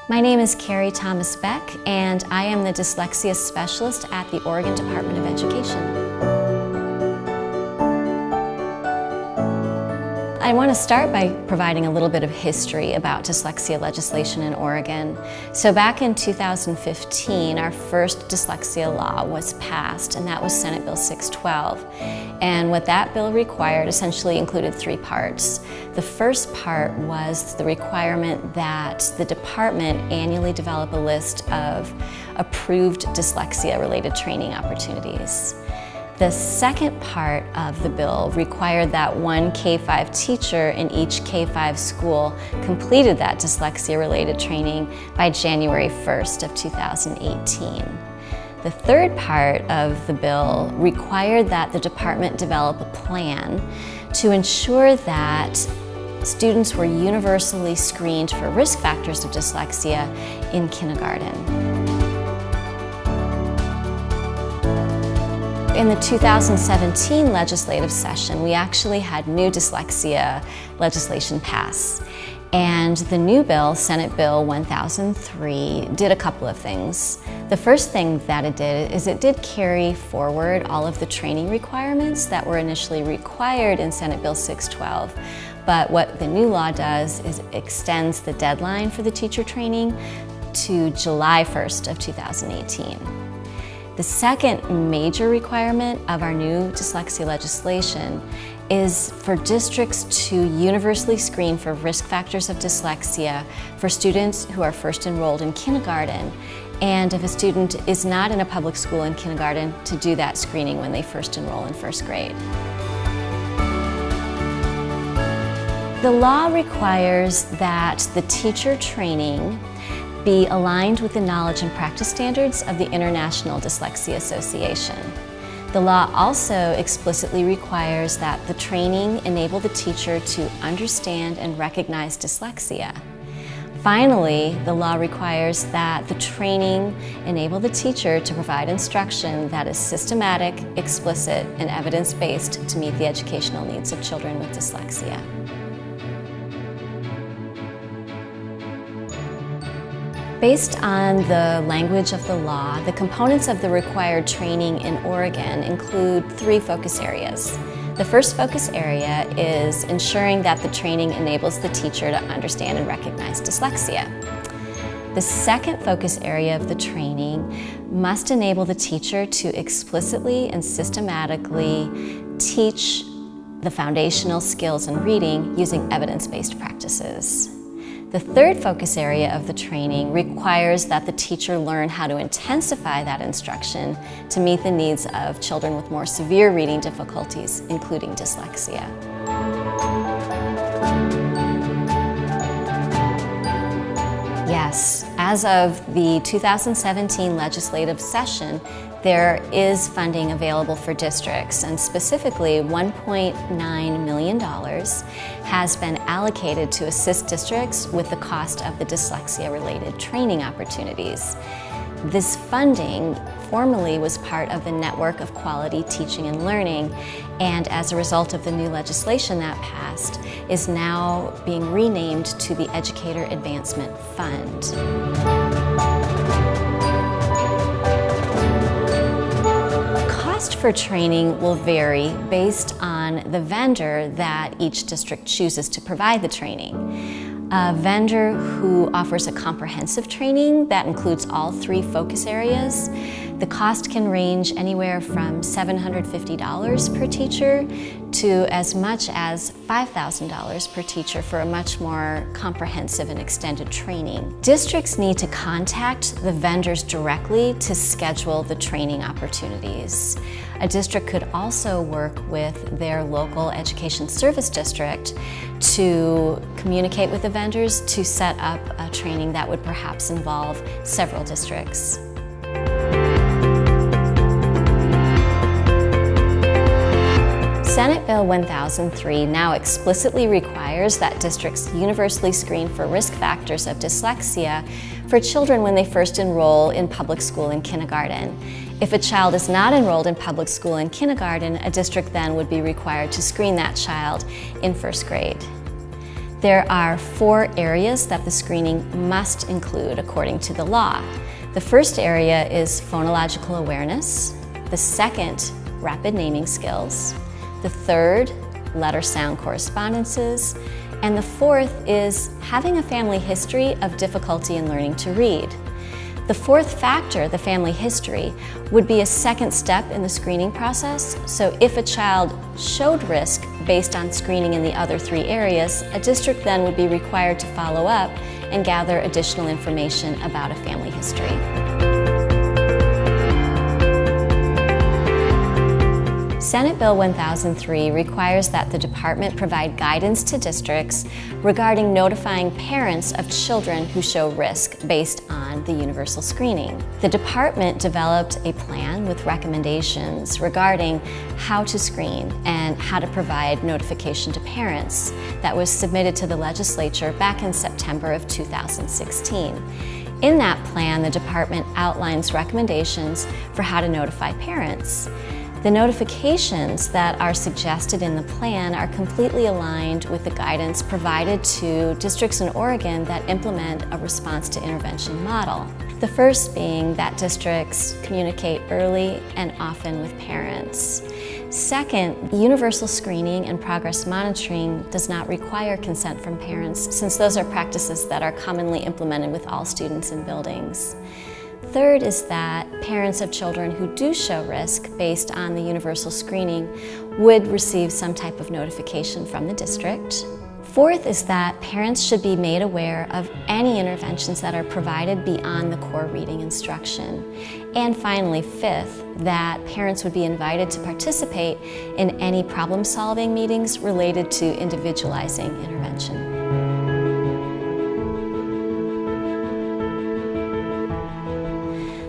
My name is Carrie Thomas Beck, and I am the dyslexia specialist at the Oregon Department of Education. I want to start by providing a little bit of history about dyslexia legislation in Oregon. So back in 2015, our first dyslexia law was passed, and that was Senate Bill 612. And what that bill required essentially included three parts. The first part was the requirement that the department annually develop a list of approved dyslexia-related training opportunities. The second part of the bill required that one K-5 teacher in each K-5 school completed that dyslexia-related training by January 1st of 2018. The third part of the bill required that the department develop a plan to ensure that students were universally screened for risk factors of dyslexia in kindergarten. In the 2017 legislative session, we actually had new dyslexia legislation pass. And the new bill, Senate Bill 1003, did a couple of things. The first thing that it did is it did carry forward all of the training requirements that were initially required in Senate Bill 612. But what the new law does is it extends the deadline for the teacher training to July 1st of 2018. The second major requirement of our new dyslexia legislation is for districts to universally screen for risk factors of dyslexia for students who are first enrolled in kindergarten, and if a student is not in a public school in kindergarten, to do that screening when they first enroll in first grade. The law requires that the teacher training be aligned with the knowledge and practice standards of the International Dyslexia Association. The law also explicitly requires that the training enable the teacher to understand and recognize dyslexia. Finally, the law requires that the training enable the teacher to provide instruction that is systematic, explicit, and evidence-based to meet the educational needs of children with dyslexia. Based on the language of the law, the components of the required training in Oregon include three focus areas. The first focus area is ensuring that the training enables the teacher to understand and recognize dyslexia. The second focus area of the training must enable the teacher to explicitly and systematically teach the foundational skills in reading using evidence-based practices. The third focus area of the training requires that the teacher learn how to intensify that instruction to meet the needs of children with more severe reading difficulties, including dyslexia. Yes, as of the 2017 legislative session, there is funding available for districts, and specifically $1.9 million has been allocated to assist districts with the cost of the dyslexia-related training opportunities. This funding formerly was part of the Network of Quality Teaching and Learning, and as a result of the new legislation that passed, is now being renamed to the Educator Advancement Fund. Cost for training will vary based on the vendor that each district chooses to provide the training. A vendor who offers a comprehensive training that includes all three focus areas, the cost can range anywhere from $750 per teacher to as much as $5,000 per teacher for a much more comprehensive and extended training. Districts need to contact the vendors directly to schedule the training opportunities. A district could also work with their local education service district to communicate with the vendors to set up a training that would perhaps involve several districts. Senate Bill 1003 now explicitly requires that districts universally screen for risk factors of dyslexia for children when they first enroll in public school and kindergarten. If a child is not enrolled in public school and kindergarten, a district then would be required to screen that child in first grade. There are 4 areas that the screening must include according to the law. The first area is phonological awareness, the second, rapid naming skills, the third, letter-sound correspondences, and the fourth is having a family history of difficulty in learning to read. The fourth factor, the family history, would be a second step in the screening process. So if a child showed risk based on screening in the other 3 areas, a district then would be required to follow up and gather additional information about a family history. Senate Bill 1003 requires that the department provide guidance to districts regarding notifying parents of children who show risk based on the universal screening. The department developed a plan with recommendations regarding how to screen and how to provide notification to parents that was submitted to the legislature back in September of 2016. In that plan, the department outlines recommendations for how to notify parents. The notifications that are suggested in the plan are completely aligned with the guidance provided to districts in Oregon that implement a response to intervention model. The first being that districts communicate early and often with parents. Second, universal screening and progress monitoring does not require consent from parents, since those are practices that are commonly implemented with all students in buildings. Third is that parents of children who do show risk based on the universal screening would receive some type of notification from the district. Fourth is that parents should be made aware of any interventions that are provided beyond the core reading instruction. And finally, fifth, that parents would be invited to participate in any problem-solving meetings related to individualizing intervention.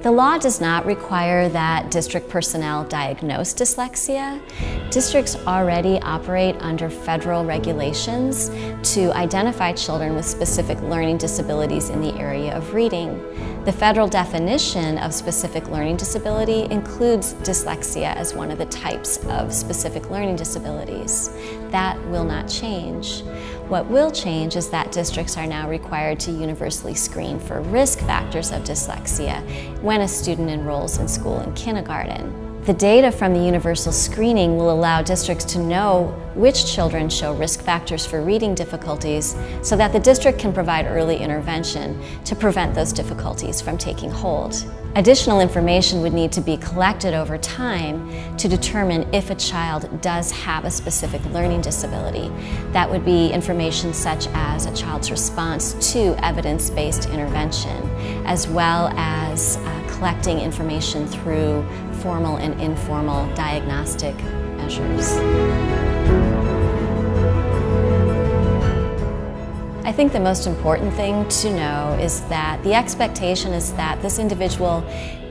The law does not require that district personnel diagnose dyslexia. Districts already operate under federal regulations to identify children with specific learning disabilities in the area of reading. The federal definition of specific learning disability includes dyslexia as one of the types of specific learning disabilities. That will not change. What will change is that districts are now required to universally screen for risk factors of dyslexia when a student enrolls in school in kindergarten. The data from the universal screening will allow districts to know which children show risk factors for reading difficulties so that the district can provide early intervention to prevent those difficulties from taking hold. Additional information would need to be collected over time to determine if a child does have a specific learning disability. That would be information such as a child's response to evidence-based intervention, as well as collecting information through formal and informal diagnostic measures. I think the most important thing to know is that the expectation is that this individual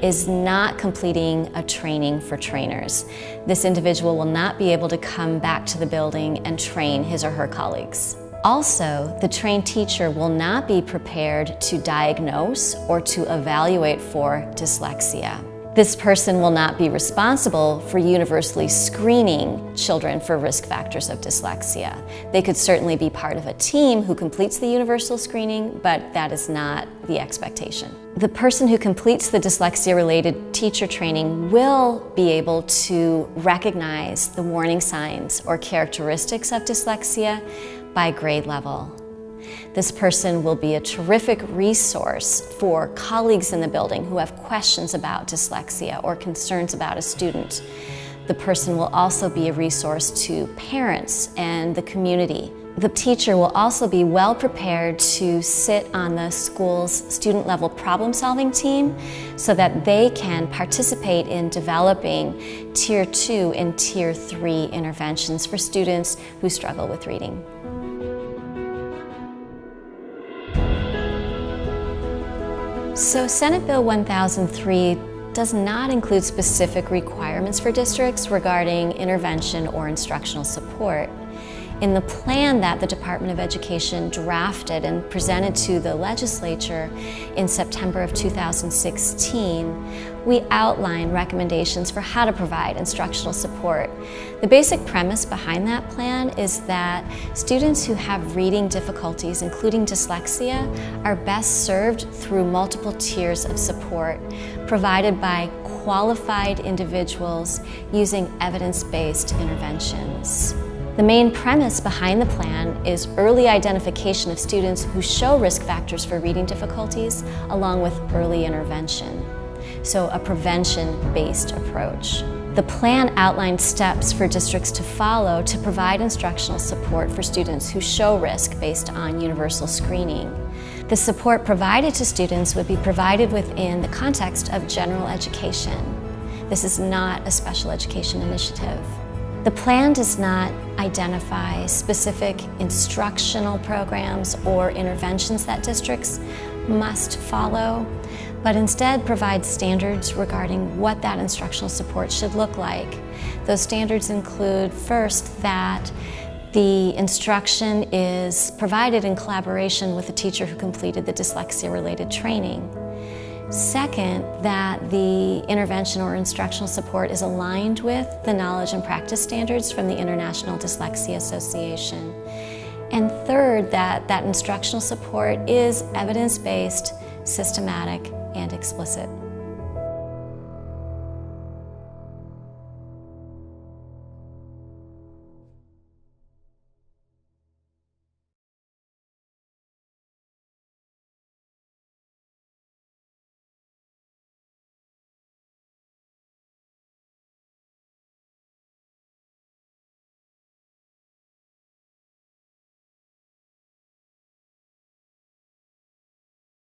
is not completing a training for trainers. This individual will not be able to come back to the building and train his or her colleagues. Also, the trained teacher will not be prepared to diagnose or to evaluate for dyslexia. This person will not be responsible for universally screening children for risk factors of dyslexia. They could certainly be part of a team who completes the universal screening, but that is not the expectation. The person who completes the dyslexia-related teacher training will be able to recognize the warning signs or characteristics of dyslexia by grade level. This person will be a terrific resource for colleagues in the building who have questions about dyslexia or concerns about a student. The person will also be a resource to parents and the community. The teacher will also be well prepared to sit on the school's student-level problem-solving team so that they can participate in developing Tier 2 and Tier 3 interventions for students who struggle with reading. So Senate Bill 1003 does not include specific requirements for districts regarding intervention or instructional support. In the plan that the Department of Education drafted and presented to the legislature in September of 2016, we outlined recommendations for how to provide instructional support. The basic premise behind that plan is that students who have reading difficulties, including dyslexia, are best served through multiple tiers of support provided by qualified individuals using evidence-based interventions. The main premise behind the plan is early identification of students who show risk factors for reading difficulties, along with early intervention. So a prevention-based approach. The plan outlined steps for districts to follow to provide instructional support for students who show risk based on universal screening. The support provided to students would be provided within the context of general education. This is not a special education initiative. The plan does not identify specific instructional programs or interventions that districts must follow, but instead provides standards regarding what that instructional support should look like. Those standards include, first, that the instruction is provided in collaboration with the teacher who completed the dyslexia-related training. Second, that the intervention or instructional support is aligned with the knowledge and practice standards from the International Dyslexia Association. And third, that instructional support is evidence-based, systematic, and explicit.